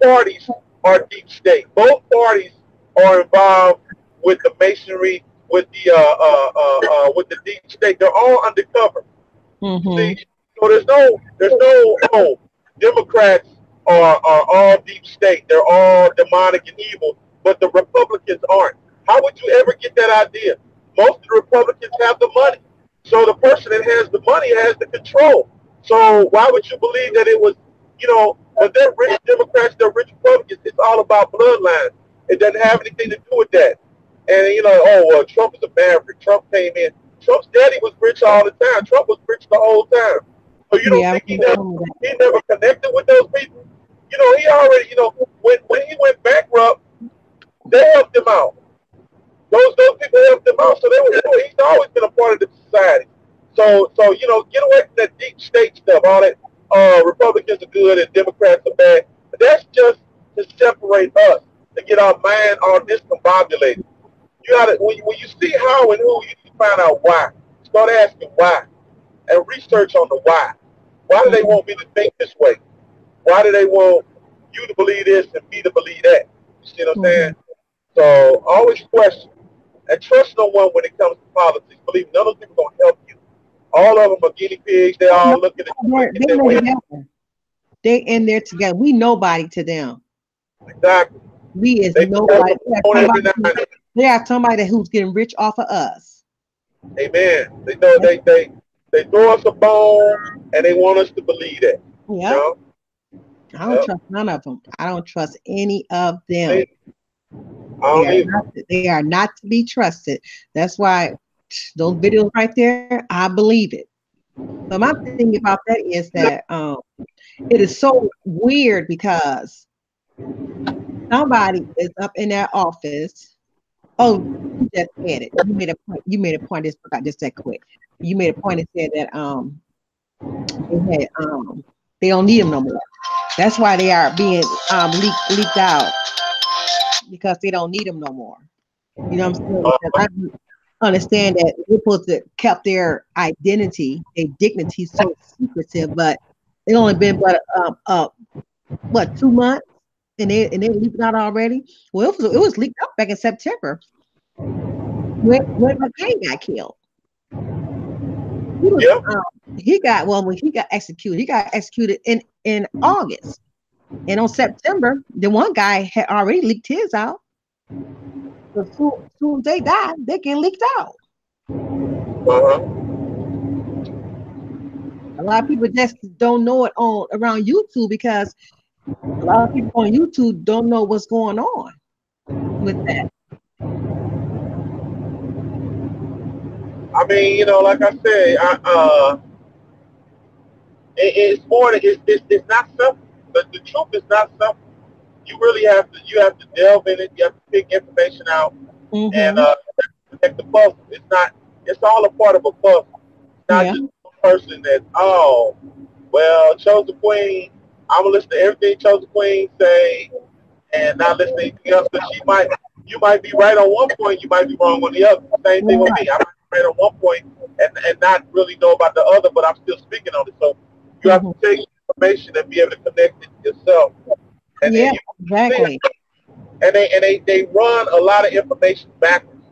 [SPEAKER 1] parties are deep state. Both parties are involved with the masonry, with the deep state. They're all undercover.
[SPEAKER 2] Mm-hmm.
[SPEAKER 1] See, so there's no Democrats are all deep state. They're all demonic and evil, but the Republicans aren't. How would you ever get that idea? Most of the Republicans have the money. So the person that has the money has the control. So why would you believe that it was, because they're rich Democrats, they're rich Republicans, it's all about bloodlines. It doesn't have anything to do with that. And oh well, Trump is a maverick. Trump came in. Trump's daddy was rich all the time. Trump was rich the whole time. So you don't
[SPEAKER 2] Yeah, I
[SPEAKER 1] think he
[SPEAKER 2] remember
[SPEAKER 1] never
[SPEAKER 2] telling me that.
[SPEAKER 1] he never connected with those people? He already, when he went bankrupt, they helped him out. Those people helped him out. So he's always been a part of the society. So get away from that deep state stuff. All that Republicans are good and Democrats are bad. But that's just to separate us, to get our mind all discombobulated. You gotta when you see how and who, you need to find out why. Start asking why and research on the why. Why do they
[SPEAKER 2] Mhm.
[SPEAKER 1] want me to think this way? Why do they want you to believe this and me to believe that? You see what I'm saying?
[SPEAKER 2] Mhm.
[SPEAKER 1] So always question and trust no one when it comes to politics. Believe me, none of them gonna help you. All of them are guinea pigs. They
[SPEAKER 2] Oh, no,
[SPEAKER 1] all looking at you
[SPEAKER 2] they're
[SPEAKER 1] thinking
[SPEAKER 2] they
[SPEAKER 1] their
[SPEAKER 2] in
[SPEAKER 1] way.
[SPEAKER 2] there together. They in there together. We nobody to them.
[SPEAKER 1] Exactly.
[SPEAKER 2] We is
[SPEAKER 1] They throw us
[SPEAKER 2] nobody.
[SPEAKER 1] a bone every now and then.
[SPEAKER 2] They are somebody who's getting rich off of us.
[SPEAKER 1] Amen. They know
[SPEAKER 2] That's,
[SPEAKER 1] they throw us a bone and they want us to believe that. You
[SPEAKER 2] yep.
[SPEAKER 1] know?
[SPEAKER 2] I don't
[SPEAKER 1] Yep.
[SPEAKER 2] trust none of them. I don't trust any of them.
[SPEAKER 1] I don't even.
[SPEAKER 2] They are not to be trusted. That's why those videos right there, I believe it. So my thing about that is that it is so weird because somebody is up in that office. Oh, you just said it. You made a point. You made a point. This forgot just that quick. You made a point and said that they had they don't need them no more. That's why they are being leaked out because they don't need them no more. You know what I'm saying? Because I understand that they're supposed to kept their identity, their dignity so secretive, but it only been but what 2 months, and they leaked out already. Well, it was leaked out back in September when McCain got killed. He was
[SPEAKER 1] Yeah.
[SPEAKER 2] he got well when he got executed. He got executed in August, and on September, the one guy had already leaked his out. So soon as they die, they get leaked out.
[SPEAKER 1] Uh-huh.
[SPEAKER 2] A lot of people just don't know it on around YouTube because a lot of people on YouTube don't know what's going on with that.
[SPEAKER 1] I mean, like I said, it's more. It's not simple. The truth is not simple. You have to delve in it. You have to pick information out and
[SPEAKER 2] Hmm.
[SPEAKER 1] connect the puzzle. It's all a part of a puzzle. It's not
[SPEAKER 2] Yeah.
[SPEAKER 1] just one person that, well, chose the queen. I'm gonna listen to everything chose the queen say and not listen to anything else. Because you might be right on one point, you might be wrong on the other. Same thing with
[SPEAKER 2] Right.
[SPEAKER 1] me. I might be right on one point and not really know about the other, but I'm still speaking on it. So you have
[SPEAKER 2] Hmm.
[SPEAKER 1] to take information and be able to connect it yourself. And then
[SPEAKER 2] Yeah.
[SPEAKER 1] you see it,
[SPEAKER 2] Exactly.
[SPEAKER 1] and they run a lot of information backwards.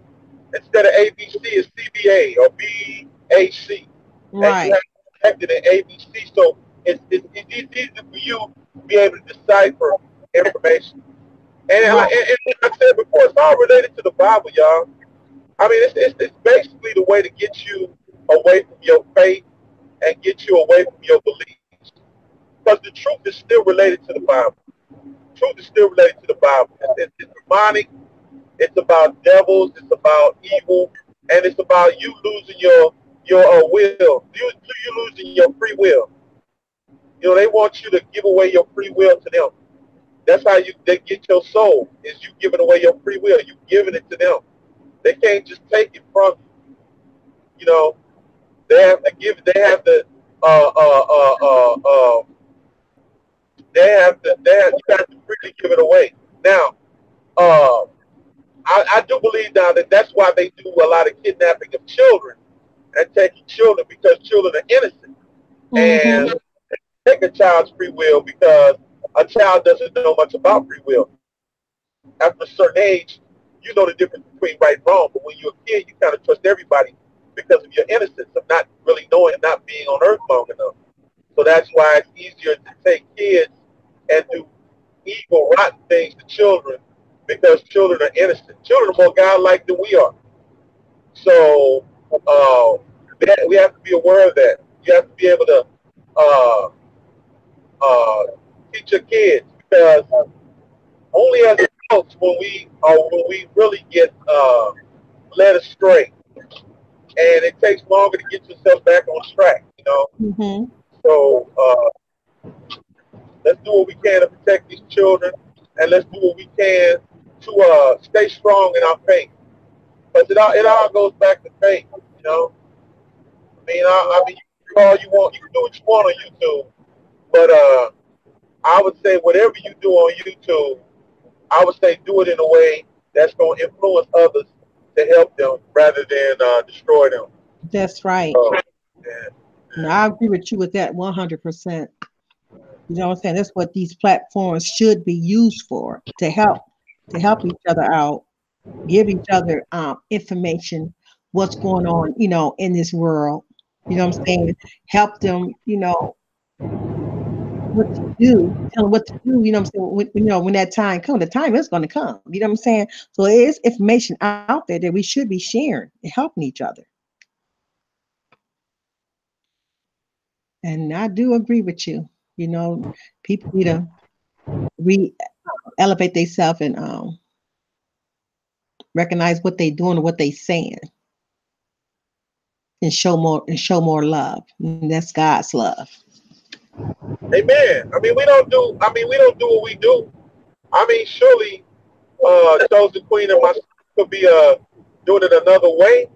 [SPEAKER 1] Instead of ABC, it's CBA or BAC, and you
[SPEAKER 2] Right.
[SPEAKER 1] have to connect it in ABC. So it's easy for you to be able to decipher information. And
[SPEAKER 2] Right.
[SPEAKER 1] like I said before, it's all related to the Bible, y'all. I mean, it's basically the way to get you away from your faith and get you away from your beliefs. Because the truth is still related to the Bible. Truth is still related to the Bible. It's demonic. It's about devils. It's about evil, and it's about you losing your will. You losing your free will. They want you to give away your free will to them. That's how they get your soul. Is you giving away your free will. You giving it to them. They can't just take it from you. You know, they have to give. They have to. Uh, uh, uh, uh, uh, they have to. You have to freely give it away. Now, uh, I do believe now that that's why they do a lot of kidnapping of children and taking children because children are innocent
[SPEAKER 2] Hmm.
[SPEAKER 1] and take a child's free will because a child doesn't know much about free will. After a certain age, you know the difference between right and wrong, but when you're a kid, you kind of trust everybody because of your innocence of not really knowing, not being on earth long enough. So that's why it's easier to take kids and do evil, rotten things to children because children are innocent. Children are more godlike than we are. So uh, we have to be aware of that. You have to be able to uh, uh, teach your kids because only as adults when we really get led astray, and it takes longer to get yourself back on track.
[SPEAKER 2] Hmm.
[SPEAKER 1] So let's do what we can to protect these children, and let's do what we can to stay strong in our faith. Because it all goes back to faith. You know, I mean, you can do all you want. You can do what you want on YouTube, but I would say whatever you do on YouTube, I would say do it in a way that's going to influence others to help them rather than destroy them.
[SPEAKER 2] That's right.
[SPEAKER 1] So, yeah,
[SPEAKER 2] No, I agree with you with that 100%. You know what I'm saying? That's what these platforms should be used for to help each other out, give each other information, what's going on, in this world. You know what I'm saying? Help them, what to do, tell them what to do. You know what I'm saying? When that time comes, the time is going to come. You know what I'm saying? So there is information out there that we should be sharing and helping each other. And I do agree with you. You know, people need to re elevate themselves and recognize what they doing and what they saying. and show more love. And that's God's love.
[SPEAKER 1] Amen. We don't do what we do. Surely, chosen queen and myself could be doing it another way,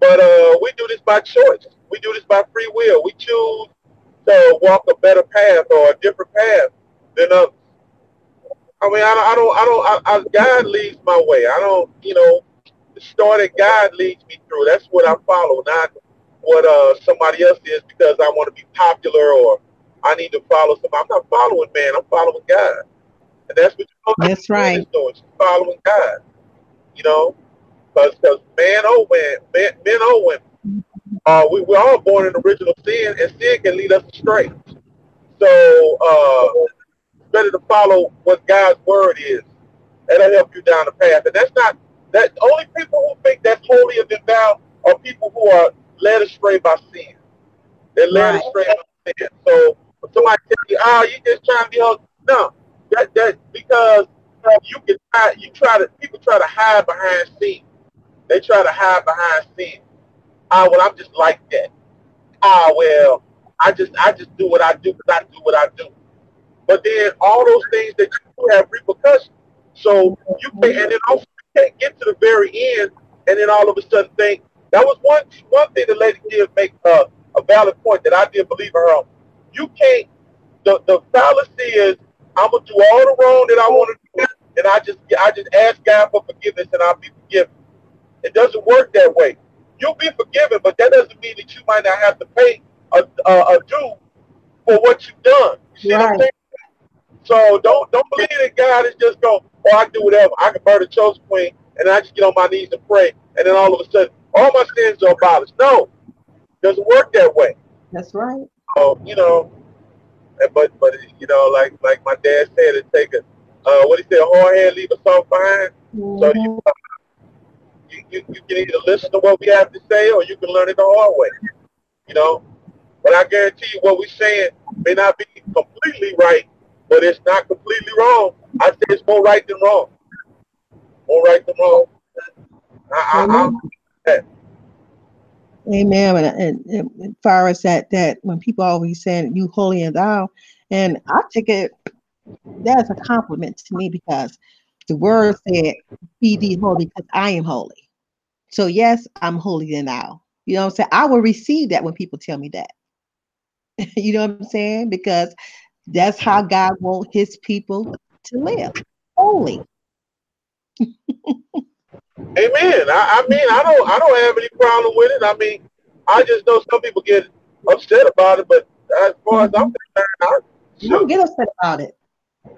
[SPEAKER 1] but we do this by choice. We do this by free will. We choose to walk a better path or a different path than others. God leads my way. I don't, the story that God leads me through. That's what I follow, not what somebody else is because I want to be popular or I need to follow somebody. I'm not following man. I'm following God, and that's what
[SPEAKER 2] That's
[SPEAKER 1] queen
[SPEAKER 2] right.
[SPEAKER 1] is doing. She's following God. You know, because man, oh man, men, oh women, we're all born in original sin, and sin can lead us astray. So it's better to follow what God's word is. That'll help you down the path. And that's not that only people who think that's holier than thou are people who are led astray by sin. They're led
[SPEAKER 2] Right.
[SPEAKER 1] astray by sin. So when somebody tell you, "Oh, you just trying to be holy," no, that because you try to people try to hide behind sin. They try to hide behind sin. Well, I'm just like that. Well, I just do what I do because I do what I do. But then all those things that you do have repercussions. So you can, and then also you can't get to the very end, and then all of a sudden think that was one thing the lady did make a valid point that I did believe in her on. You can't. The fallacy is I'm gonna do all the wrong that I want to do, and I just ask God for forgiveness, and I'll be forgiven. It doesn't work that way. You'll be forgiven, but that doesn't mean that you might not have to pay a due for what you've done. You see what I'm
[SPEAKER 2] Right.
[SPEAKER 1] saying? So don't believe that God is just going, I can do whatever. I can murder chosen queen and I just get on my knees and pray and then all of a sudden all my sins are abolished. No, it doesn't work that way.
[SPEAKER 2] That's right.
[SPEAKER 1] So, but like my dad said, it take a what he said, a hard head leave a soft behind. So
[SPEAKER 2] Hmm.
[SPEAKER 1] you can either listen to what we have to say or you can learn it the hard way, you know. But I guarantee you what we're saying may not be completely right, but it's not completely wrong. I say it's more right than wrong. More right than wrong. I
[SPEAKER 2] Amen.
[SPEAKER 1] that.
[SPEAKER 2] Amen. And as far as that when people always saying you holy and thou, and I take it that's a compliment to me because the word said, "Be thee holy, because I am holy." So yes, I'm holier than thou. You know what I'm saying? I will receive that when people tell me that. You know what I'm saying? Because that's how God wants His people to live, holy.
[SPEAKER 1] Amen. I don't have any problem with it. I just know some people get upset about it, but as far as I'm
[SPEAKER 2] Mhm.
[SPEAKER 1] concerned, I
[SPEAKER 2] Don't
[SPEAKER 1] shoot.
[SPEAKER 2] get upset about it.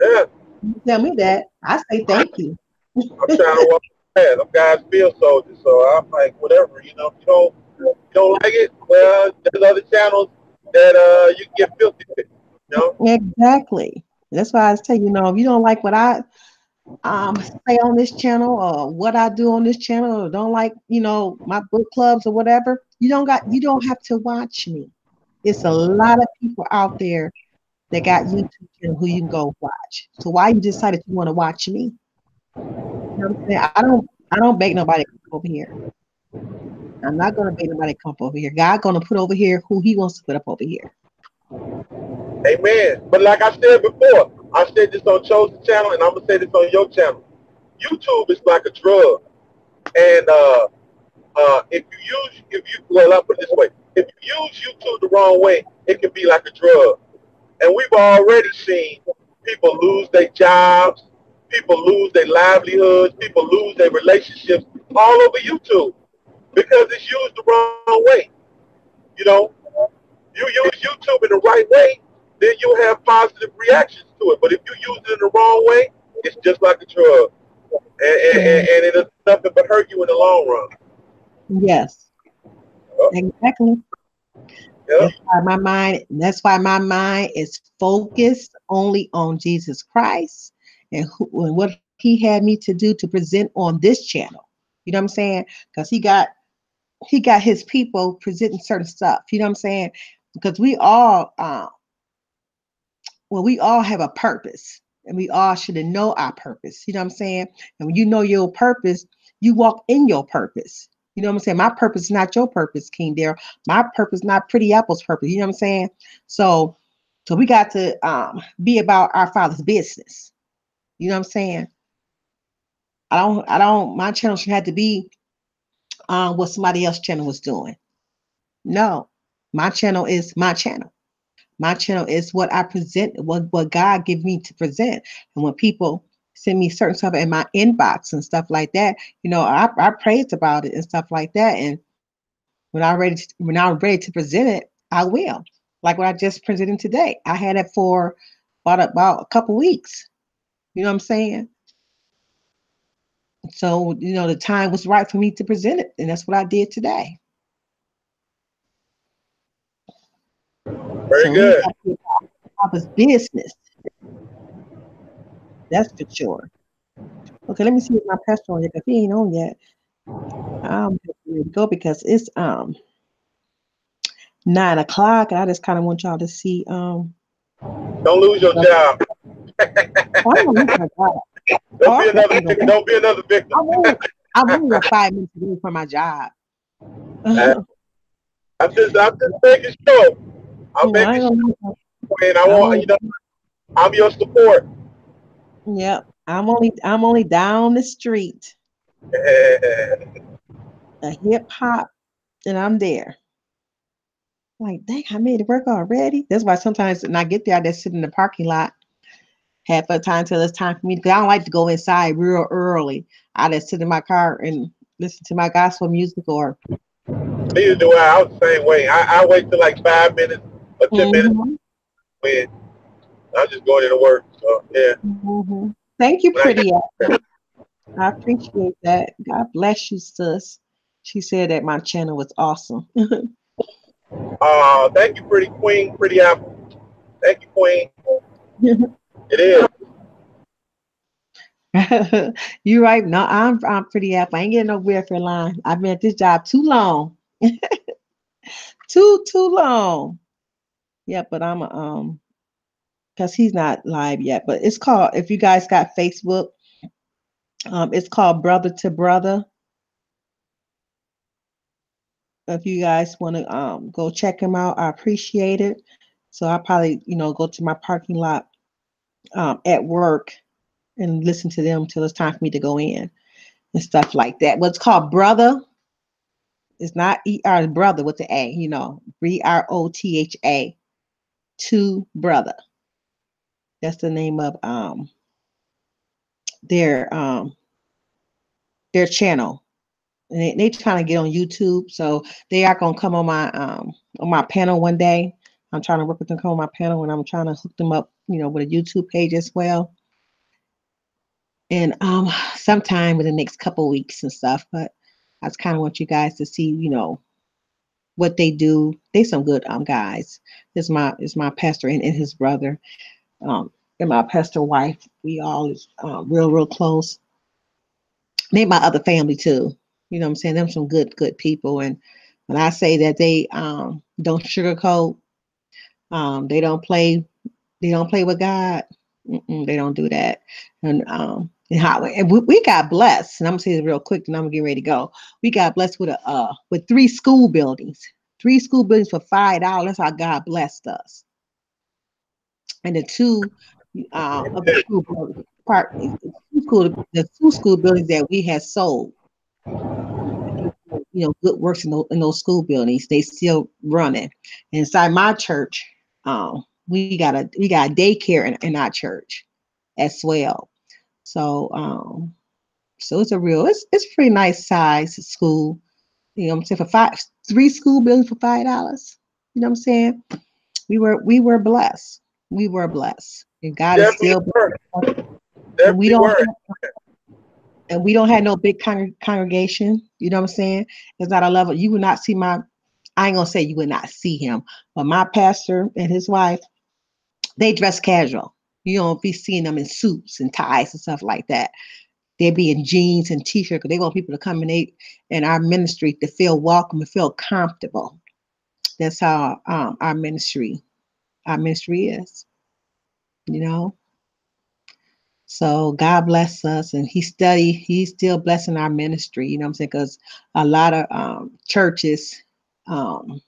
[SPEAKER 1] Yeah,
[SPEAKER 2] You tell me that, I say thank you.
[SPEAKER 1] I'm trying to walk the path. I'm God's field soldier, so I'm like whatever. If you don't like it, well, there's other channels that you can get filthy with. You know.
[SPEAKER 2] Exactly. That's why I say, if you don't like what I say on this channel or what I do on this channel, or don't like, my book clubs or whatever, you don't have to watch me. It's a lot of people out there that got YouTube channel who you can go watch. So why you decided you want to watch me? You know what I'm saying? I don't beg nobody to come over here. I'm not gonna beg nobody to come over here. God gonna put over here who He wants to put up over here.
[SPEAKER 1] Amen. But like I said before, I said this on Chosen channel, and I'm gonna say this on your channel. YouTube is like a drug, and if you well, I'll put it this way: if you use YouTube the wrong way, it can be like a drug. And we've already seen people lose their jobs, people lose their livelihoods, people lose their relationships all over YouTube because it's used the wrong way. You know, you use YouTube in the right way, then you'll have positive reactions to it. But if you use it in the wrong way, it's just like a drug,
[SPEAKER 2] Mm,
[SPEAKER 1] and it'll do nothing but hurt you in the long run.
[SPEAKER 2] yes,
[SPEAKER 1] Yep.
[SPEAKER 2] exactly.
[SPEAKER 1] Yep.
[SPEAKER 2] That's why my mind is focused only on Jesus Christ and what He had me to do to present on this channel. You know what I'm saying? Because He got His people presenting certain stuff. You know what I'm saying? Because we all have a purpose, and we all should know our purpose. You know what I'm saying? And when you know your purpose, you walk in your purpose. You know what I'm saying? My purpose is not your purpose, King Daryl. My purpose, not Pretty Apple's purpose. You know what I'm saying? So, so we got to be about our Father's business. You know what I'm saying? My channel should have to be what somebody else's channel was doing. No, my channel is my channel. My channel is what I present, what God give me to present. And when people send me certain stuff in my inbox and stuff like that, I praise about it and stuff like that. And when I'm ready to present it, I will. Like what I just presented today. I had it for about a couple weeks. You know what I'm saying? So, the time was right for me to present it. And that's what I did today.
[SPEAKER 1] Very
[SPEAKER 2] So we
[SPEAKER 1] good.
[SPEAKER 2] got to have his business. That's for sure. Okay, let me see if my pastor on yet. If he ain't on yet, I'm ready to go because it's 9 o'clock, and I just kind of want y'all to see
[SPEAKER 1] Don't lose your job.
[SPEAKER 2] oh, I'm gonna lose my job. Oh,
[SPEAKER 1] Don't
[SPEAKER 2] I'm
[SPEAKER 1] be another
[SPEAKER 2] definitely gonna.
[SPEAKER 1] don't be another victim.
[SPEAKER 2] I'm only I'm only a 5 minutes away from my job.
[SPEAKER 1] Uh,
[SPEAKER 2] you
[SPEAKER 1] I'm just making sure. I'm
[SPEAKER 2] I
[SPEAKER 1] making
[SPEAKER 2] ain't gonna
[SPEAKER 1] sure,
[SPEAKER 2] lose
[SPEAKER 1] and I
[SPEAKER 2] I'm
[SPEAKER 1] want
[SPEAKER 2] only
[SPEAKER 1] I'm your support.
[SPEAKER 2] yep. I'm only down the street, a hip hop, and I'm there. Like, dang, I made it work already. That's why sometimes when I get there, I just sit in the parking lot half the time till it's time for me. Because I don't like to go inside real early. I just sit in my car and listen to my gospel music or
[SPEAKER 1] Neither do I. I was the same way. I wait till like 5 minutes or 10 minutes
[SPEAKER 2] hmm
[SPEAKER 1] when I'm just going into work. So yeah,
[SPEAKER 2] Thank you,
[SPEAKER 1] when I get
[SPEAKER 2] pretty. I appreciate that. God bless you, sis. She said that my channel was awesome.
[SPEAKER 1] thank you, pretty queen, pretty apple. Thank you, queen. It is.
[SPEAKER 2] You right. No, I'm pretty happy. I ain't getting no welfare line. I've been at this job too long. Too long. Yeah, but I'm because he's not live yet. But it's called, if you guys got Facebook, it's called Brother to Brother. If you guys want to go check him out, I appreciate it. So I probably, go to my parking lot at work and listen to them till it's time for me to go in and stuff like that. What's called Brother. It's not ER, brother with the A, BROTHA, to brother. That's the name of their their channel. And they trying to get on YouTube. So they are gonna come on my panel one day. I'm trying to work with them come on my panel and I'm trying to hook them up, with a YouTube page as well. And sometime in the next couple weeks and stuff. But I just kind of want you guys to see, what they do. They some good guys. Is my pastor and his brother, um, and my pastor wife. We all is real close. They my other family too. You know what I'm saying? Them some good people. And when I say that they don't sugarcoat, they don't play. They don't play with God. They don't do that. And we got blessed. And I'm gonna say this real quick, and I'm gonna get ready to go. We got blessed with 3 school buildings. 3 school buildings for $5. How God blessed us. And the two of the school buildings, the two school buildings that we had sold. Good works in those school buildings. They still running. And inside my church, we got a daycare in our church as well. So it's it's a pretty nice size school. You know what I'm saying? 3 school buildings for $5. You know what I'm saying? We were blessed. We were blessed. And God is
[SPEAKER 1] Definitely
[SPEAKER 2] still
[SPEAKER 1] were.
[SPEAKER 2] blessed. And we
[SPEAKER 1] Definitely
[SPEAKER 2] don't
[SPEAKER 1] were.
[SPEAKER 2] and we don't have no big congregation. You know what I'm saying? It's not a level. You would not see I ain't gonna say you would not see him, but my pastor and his wife, they dress casual. You don't be seeing them in suits and ties and stuff like that. They be in jeans and t-shirt because they want people to come in our ministry to feel welcome and feel comfortable. That's how our ministry is. You know. So God bless us, and He's still blessing our ministry. You know what I'm saying? Because a lot of churches um,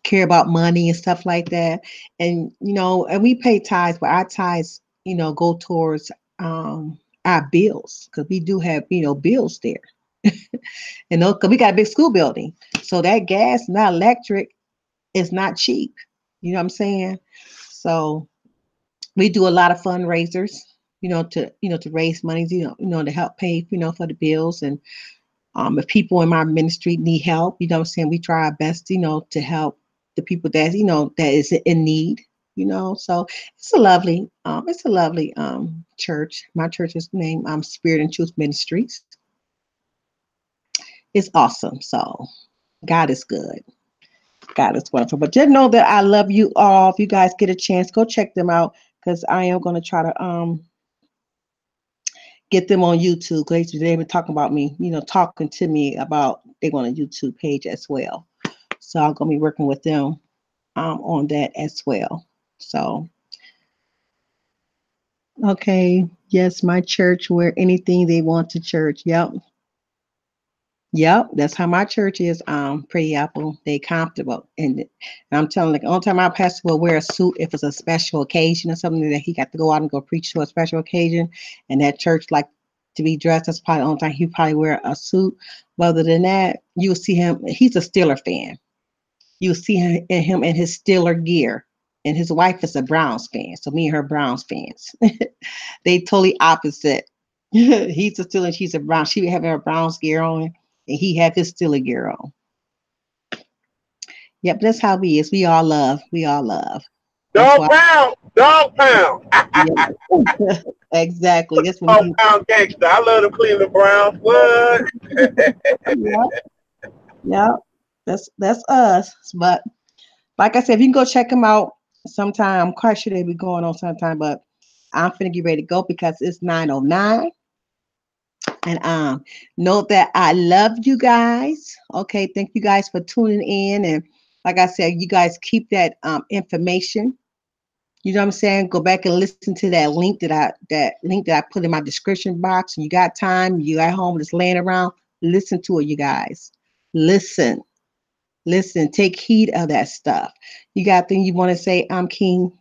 [SPEAKER 2] care about money and stuff like that, and and we pay tithes, but our tithes, go towards our bills because we do have bills there. Because we got a big school building, so that gas, not electric, is not cheap. You know what I'm saying? So we do a lot of fundraisers, to raise money, to help pay, for the bills. And if people in my ministry need help, you know what I'm saying, we try our best, to help the people that, that is in need, So it's a lovely church. My church is named Spirit and Truth Ministries. It's awesome. So God is good. God is wonderful. But just know that I love you all. If you guys get a chance, go check them out because I am going to try to get them on YouTube because they've been talking about me, talking to me about they want a YouTube page as well. So I'm gonna be working with them on that as well. So okay, yes, my church where anything they want to church. Yep. Yep, that's how my church is. Pretty Apple. They comfortable, and I'm telling you, the only time our pastor will wear a suit if it's a special occasion or something that he got to go out and go preach to a special occasion, and that church like to be dressed. That's probably the only time he probably wear a suit. But other than that, you will see him. He's a Steeler fan. You will see him in his Steeler gear, and his wife is a Browns fan. So me and her Browns fans. They totally opposite. He's a Steeler, she's a Brown. She having her Browns gear on, and he have his Steeler gear on. Yep, that's how we is. We all love. We all love. That's
[SPEAKER 1] Dog
[SPEAKER 2] why.
[SPEAKER 1] pound, dog pound,
[SPEAKER 2] Yeah, exactly. That's what
[SPEAKER 1] dog
[SPEAKER 2] we.
[SPEAKER 1] pound gangster. I love the Cleveland Browns. What?
[SPEAKER 2] Yep, yep. That's us. But like I said, if you can go check them out sometime, I'm quite sure they'll be going on sometime. But I'm finna get ready to go because it's 9:09. And know that I love you guys. Okay, thank you guys for tuning in. And like I said, you guys keep that information. You know what I'm saying? Go back and listen to that link that I put in my description box. And you got time, you at home just laying around, listen to it, you guys. Listen, listen, take heed of that stuff. You got things you want to say, I'm King.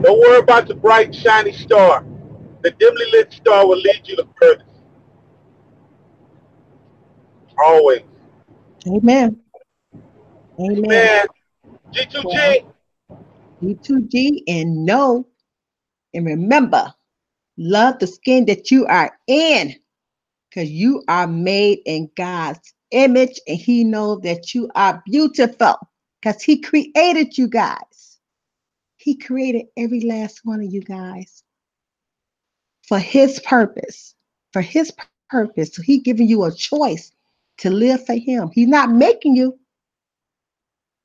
[SPEAKER 1] Don't worry about the bright, shiny star. The dimly lit star will lead you to furthest. Always.
[SPEAKER 2] Amen. Amen.
[SPEAKER 1] Amen.
[SPEAKER 2] Well,
[SPEAKER 1] G2G.
[SPEAKER 2] B2G and know and remember, love the skin that you are in because you are made in God's image and He knows that you are beautiful because He created you guys. He created every last one of you guys for His purpose. For His purpose. So He giving you a choice to live for Him. He's not making you,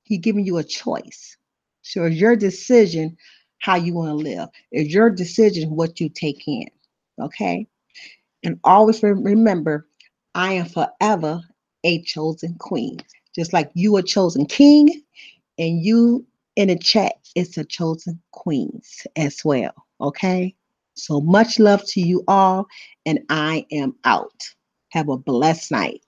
[SPEAKER 2] He's giving you a choice. So it's your decision how you want to live. It's your decision what you take in. Okay? And always remember, I am forever a chosen queen. Just like you a chosen king, and you in the chat is a chosen queens as well. Okay? So much love to you all, and I am out. Have a blessed night.